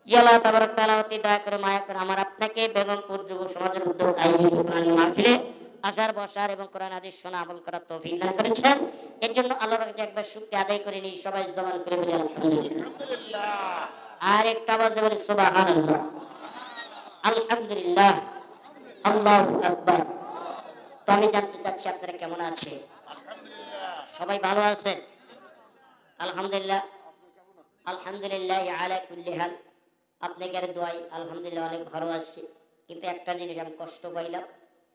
আল্লাহ তাবারক তাআলা অতি দয়া করে মায়া করে আমার আপনাকে বেগমপুর যুব সমাজের উদ্যোগ আয়োজিত কোরআন মাহফিলে আসার বসার এবং কোরআন হাদিস শোনা আমল করার তৌফিক দান করেছেন। এর জন্য আল্লাহর কাছে একবার শুকরিয়া আদায় করে নিই, সবাই জবান করে বলি আলহামদুলিল্লাহ। আর একটা আওয়াজে বলি সুবহানাল্লাহ, আলহামদুলিল্লাহ, আল্লাহু আকবার। তো আমি জানতে চাচ্ছি আপনারা কেমন আছেন? সবাই ভালো আছেন? আলহামদুলিল্লাহ, আলহামদুলিল্লাহ আলা কুল্লি হাল। আপনাদের দোয়ায় আলহামদুলিল্লাহ অনেক ভালো আছি। কিন্তু একটা জিনিস আমি কষ্ট পাইলাম,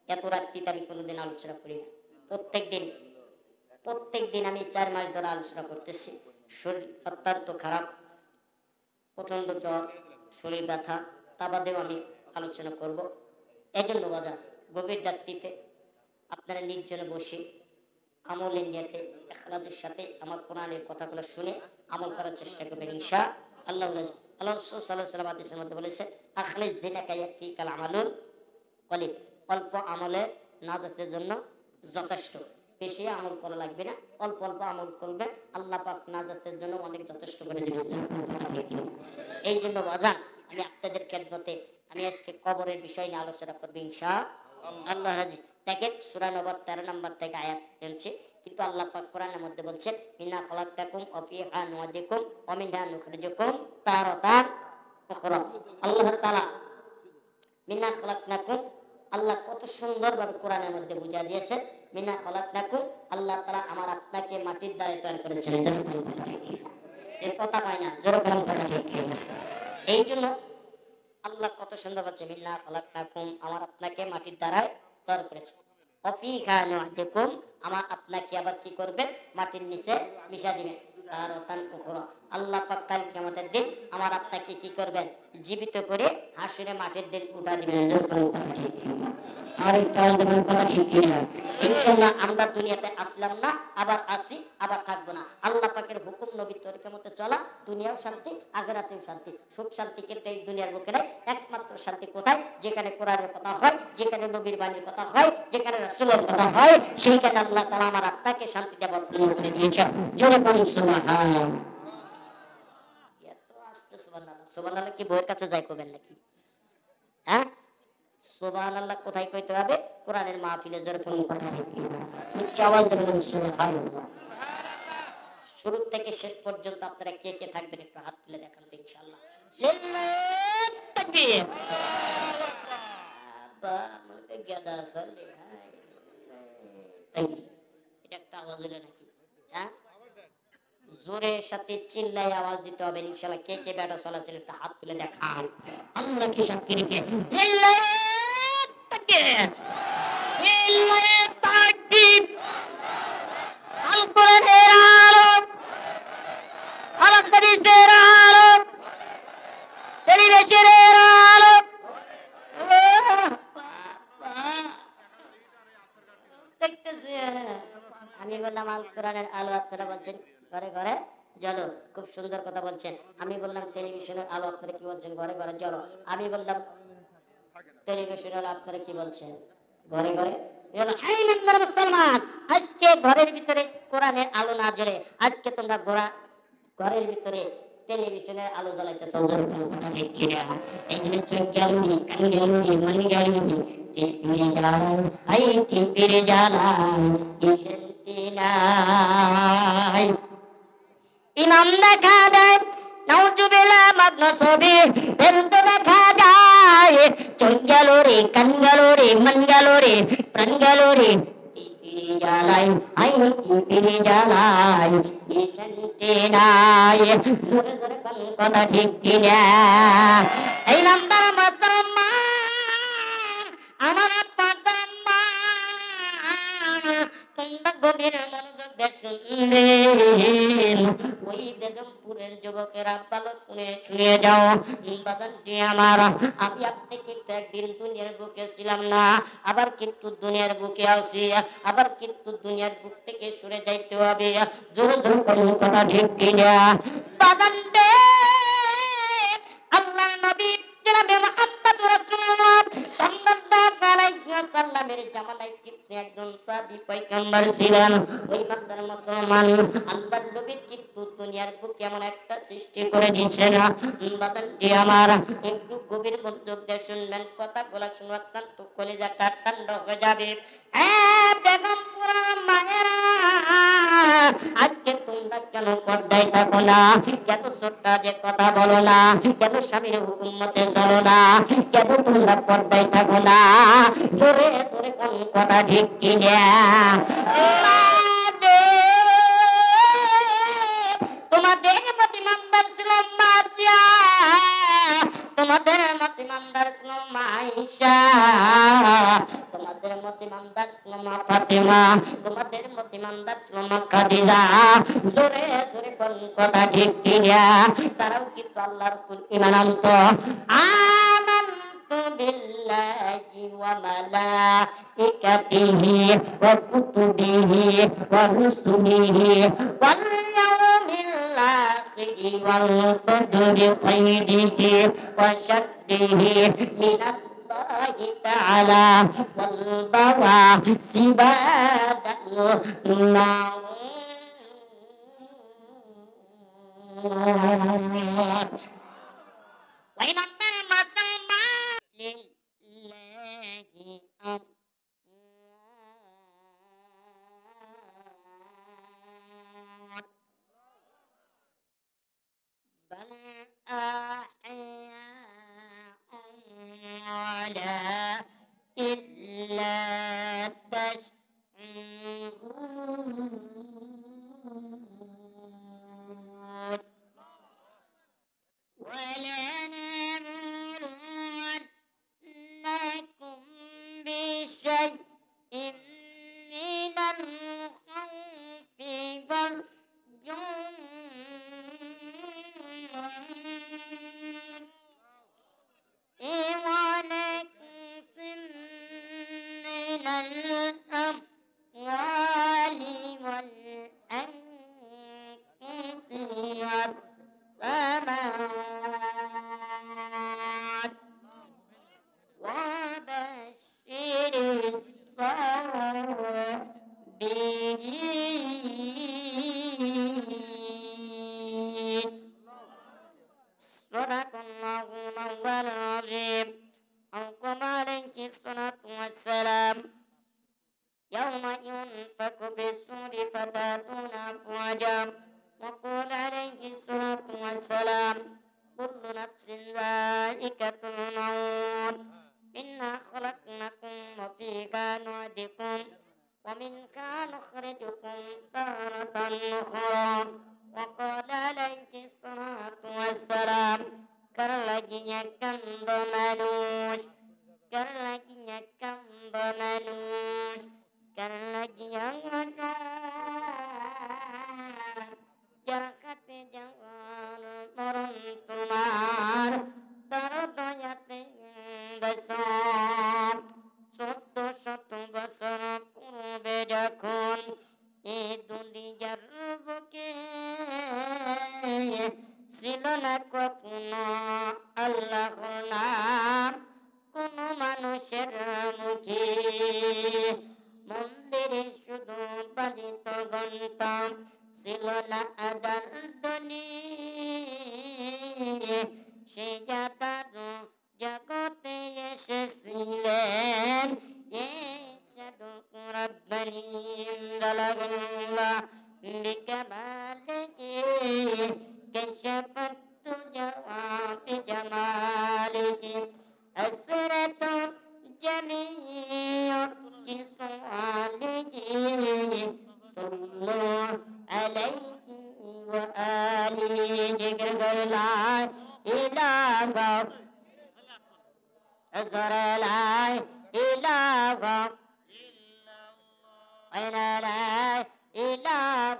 এত রাত্রিতে আমি কোনোদিন আলোচনা করি না। প্রত্যেক দিন আমি 4 মাস ধরে আলোচনা করতেছি। শরীর অত্যন্ত খারাপ, প্রচন্ড জ্বর, শরীর ব্যথা, তা বাদেও আমি আলোচনা করব। এই জন্য বাজার গভীর রাত্রিতে আপনারা নির্জনে বসে আমলের নিয়তে ইখলাসের সাথে আমার কোরআনের কথাগুলো শুনে আমল করার চেষ্টা করবেন ইনশাআল্লাহ। আল্লাহ রাসূল সাল্লাল্লাহু আলাইহি ওয়াসাল্লাম হাদিসের মধ্যে বলেছে, আখলিস দিনাকা ইয়াকফিকাল আমালুল কলিল। অল্প আমলে নাজাতের জন্য যথেষ্ট, বেশি আমল করা লাগবে না, অল্প অল্প আমল করবে, আল্লাহ পাক নাজাতের জন্য অনেক যথেষ্ট করে দিবেন। এই জন্য বাজান আমি আপনাদের খেদমতে আমি আজকে কবরের বিষয় নিয়ে আলোচনা করব ইনশাআল্লাহ। দেখেন সূরা নবর 13 নম্বর থেকে আয়াত বলছে, কিন্তু আল্লাহ পাক কোরআনের মধ্যে বলছেন মিন্না খালাকতাকুম ওয়া ফিহা নু'ইদুকুম ওয়া মিনহা নুখরিজুকুম তারাতান উখরা। আল্লাহ তাআলা মিন্না খালাকনাকুম, আল্লাহ কত সুন্দরভাবে কোরআনের মধ্যে বুঝিয়ে দিয়েছেন। মিন্না খালাকনাকুম, আল্লাহ তাআলা আমার আপনাকে মাটির দ্বারা তৈরি করেছেন। এর কথা পায় না, জোরে বলেন কথা ঠিক কিনা? এই জন্য আল্লাহ কত সুন্দর বলছে, মিন্না খালাকনাকুম, আমার আপনাকে মাটির দ্বারা তৈরি করেছেন। অফিহা নু'ইদুকুম, আমার আপনাকে আবার কি করবেন? মাটির নিচে মিশা দিবেন। তারাতান উখরা, আল্লাহ পাক কাল কিয়ামতের দিন আমার আপনাকে কি করবেন? জীবিত করে হাসরে মাটির দিন উঠা দিবেন। আর একটা কথা ঠিক কিনা? ইনশাআল্লাহ আমরা দুনিয়াতে আসলাম না, আবার আসি, আবার থাকবো না। আল্লাহ পাকের হুকুম নবীর তরিকা মতো চলা, দুনিয়াও শান্তি, আখিরাতেও শান্তি। সুখ শান্তি কিন্তু এই দুনিয়ার বুকে নাই। একমাত্র শান্তি কোথায়? যেখানে কোরআনের কথা হয়, যেখানে নবীর বাণীর কথা হয়, যেখানে রাসূলের কথা হয়, সেইখানে আল্লাহ তাআলা আমার আপনাকে শান্তি দেওয়ার পূর্ণ করে দিয়েছেন। জোরে বলুন সুবহানাল্লাহ। এত আস্তে সুবহানাল্লাহ। সুবহানাল্লাহ কি বইয়ের কাছে যাই করবেন নাকি? হ্যাঁ, সুবহানাল্লাহ কোথায় কইতে হবে? কোরআনের মাহফিলে। জোরে বলুন কথা ঠিক কিনা? উচ্চ আওয়াজ দিয়ে বলুন সুবহানাল্লাহ। শুরু থেকে শেষ পর্যন্ত আপনারা কে কে থাকবেন একটু হাত তুলে দেখান তো ইনশাআল্লাহ। লিল্লাহ তাকবীর। আবা আমাকে গাদা চলে হাই। এটা একটা আওয়াজ হলো নাকি? হ্যাঁ, জোরে সাথে চিল্লায় আওয়াজ দিতে হবে ইনশাআল্লাহ। কে কে বেটা চলাচল একটা হাত তুলে দেখান। আল্লাহ কি সাক্ষী রেখে লিল্লাহ তাকবীর, লিল্লাহ তাকবীর। আল কোরআনের আলো, আল হাদিসের আলো, টেলিভিশনের আলো। আমি বললাম আল কোরআনের আলো, আপনারা বলছেন ঘরে ঘরে জ্বলো। খুব সুন্দর কথা বলছেন। আমি বললাম টেলিভিশনের আলো, আপনারা কি বলছেন? ঘরে ঘরে জ্বলো। আমি বললাম টেলিভিশনের আলো, আপনারা কি বলছেন? ঘরে ঘরে মুসলমান। আজকে ঘরের ভিতরে কোরআনের আলো না জ্বলে, আজকে তোমরা ঘরের ভিতরে টেলিভিশনের আলো জ্বলাইতেছ। এই জন্য চোখ জ্বালুনি, কান জ্বালুনি, মন জ্বালুনি, টিপি জ্বালাও, আই টিপির জ্বালাও, শান্তি নাই। ইমাম দেখা যায় নাউজুবিল্লাহ মগ্ন ছবি, ফেলতে দেখা যায় চোখ গেল রে, কান গেল রে, মন গেল রে, প্রাণ গেল রে, টিপির জ্বালাই, আই টিপির জ্বালাই, শান্তি নাই। জোরে জোরে কোন কথা ঠিক কিনা? এই নাম্বার মুসলমান, আমার গভীর মনোযোগ দিয়ে শুনবেন। ওই বেগমপুরের যুবকেরা ভালো করে শুনে যাও বাগানটি আমার। আমি আপনি কিন্তু একদিন দুনিয়ার বুকে ছিলাম না, আবার কিন্তু দুনিয়ার বুকে আসি, আবার কিন্তু দুনিয়ার বুক থেকে সরে যাইতে হবে। জোরে জোরে কোন কথা ঠিক কিনা? বাগান আল্লাহর নবী জনাবে মুহাম্মদ রাসূলুল্লাহ সাল্লাল্লাহু আলাইহি ওয়াসাল্লামের জামানায় কিন্তু একজন সাহাবী পয়গম্বর ছিলেন। ওই বান্দার মুসলমান আল্লাহর নবীর কিন্তু দুনিয়ার বুকে এমন একটা সৃষ্টি করে দিয়েছে না বাদানটি আমার, একটু গভীর মনোযোগ দিয়ে শুনবেন, কথাগুলো শুনে অত্যন্ত কলিজাটা ঠান্ডা হয়ে যাবে। বেগমপুরা মায়েরা, আজকে তোমরা কেন পর্দায় থাকো না? কেন ছোট্ট যে কথা বলো না? কেন স্বামীর হুকুম মতে চলো না? কেন তোমরা পর্দায় থাকো না? জোরে জোরে কোন কথা ঠিক কিনা? তোমাদের মত ইমানদার ছিল মাসিয়া, তোমাদের মত ইমানদার ছিল মাইশা, তোমাদের মত ইমানদার ছিল মা ফাতেমা, তোমাদের মত ইমানদার ছিল মা খাদিজা। জোরে জোরে কোন কথা ঠিক কিনা? তারাও কিন্তু আল্লাহর উপর ঈমান আনতো। আমানতু বিল্লাহি ওয়া মালাইকাতিহি ওয়া কুতুবিহি ওয়া রুসুলিহি ওয়াল ইয়াউমিল আখিরি ওয়াল কদরি খাইরিহি ওয়া শাররিহি মিনাল্লাহি তাআলা ওয়াল বাওয়াসিবাদাল্লাহ। وإنما مسلما لله أموات بل أحياء ولكن لا تشعرون ولنبلونكم بشيء من الخوف والجوع ونقص من الأموال والأنفس والثمرات وبشر الصابرين. صدق الله مولانا العظيم. أو كما عليه الصلاة والسلام يوم ينفخ في الصور فتأتون أفواجا وقال عليه الصلاة والسلام كل نفس ذائقة الموت إنا خلقناكم وفيها نعيدكم ومنها نخرجكم تارة أخرى وقال عليه الصلاة والسلام kerlaginya kando manus, kerlaginya kando manus, kerlaginya manus, jarakate jangan meruntumar, tarotoyate besar, soto soto besar purbe jakun, itu dijarbuke. Silona কখনো আল্লাহর নাম কোন মানুষের মুখে, মন্দিরে শুধু বাজিত ঘন্টা ছিল না আদার ধ্বনি, সে যাতার জগতে এসেছিলেন সাধু রব্বানি দালাগুল্লাহ বিকামালিহি كشفت جواب جمالك أسرت جميع جسمالك صلوا عليك وآله ذكر لا إله أسر لا إله إلا لا إله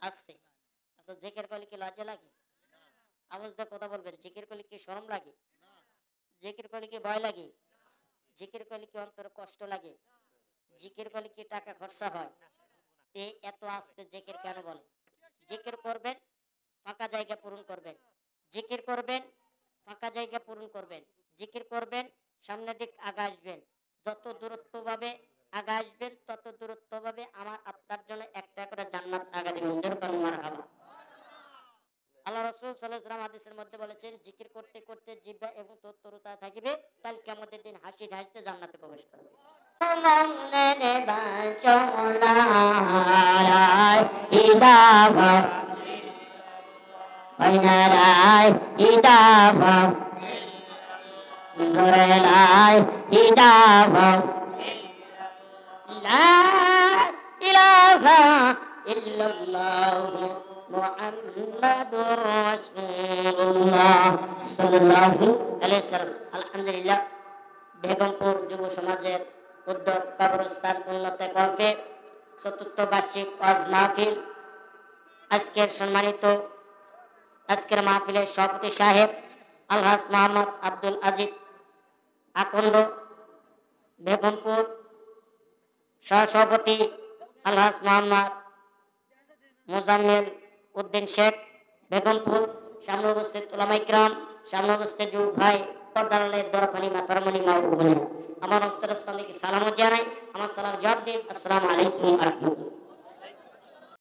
আস্তে আচ্ছা, জিকির করলে কি লজ্জা লাগে? আওয়াজ দিয়ে কথা বলবেন। জিকির করলে কি শরম লাগে? জিকির করলে কি ভয় লাগে? জিকির করলে কি অন্তরে কষ্ট লাগে? জিকির করলে কি টাকা খরচা হয়? এত আস্তে জিকির কেন বলে? জিকির করবেন, ফাঁকা জায়গা পূরণ করবেন। জিকির করবেন, ফাঁকা জায়গা পূরণ করবেন। জিকির করবেন, সামনের দিক আগা আসবেন। যত দূরত্ব ভাবে আগা আসবেন তত দূরত্ব ভাবে আমার আপনার জন্য একটা করে জান্নাত আগা দিবেন। যেরকম মারহাবা। আল্লাহ রাসূল সাল্লাল্লাহু আলাইহি ওয়াসাল্লাম হাদিসের মধ্যে বলেছেন, জিকির করতে করতে জিহ্বা এবং তৎপরতা থাকিবে, কাল কিয়ামতের দিন হাসি হাসতে জান্নাতে প্রবেশ করবে। মনে বাচনায় ইদাবা বাইনারায় ইদাবা জোরেলায় ইদাবা লা ইলাহা ইল্লাল্লাহু মুহাম্মাদুর রাসূলুল্লাহ সাল্লাল্লাহু আলাইহি ওয়াসাল্লাম। আলহামদুলিল্লাহ, বেগমপুর যুব সমাজের উদ্যোগ কবরস্থান উন্নত কল্পে চতুর্থ বার্ষিক ওয়াজ মাহফিল। আজকের মাহফিলের সভাপতি সাহেব আলহাজ মোহাম্মদ আব্দুল আজিজ আকন্দ বেগমপুর, সহসভাপতি আলহাজ মোহাম্মদ মোজাম্মেল উদ্দিন শেখ বেগমপুর, সামনে উপস্থিত উলামা ইকরাম, সামনে উপস্থিত যুবক ভাই, পর্দালের দরখানি মাতারমণি মা ও বোনেরা, আমার অন্তরস্থল থেকে সালাম জানাই। আমার সালাম জবাব দিন। আসসালামু আলাইকুম ওয়া রাহমাতুল্লাহ।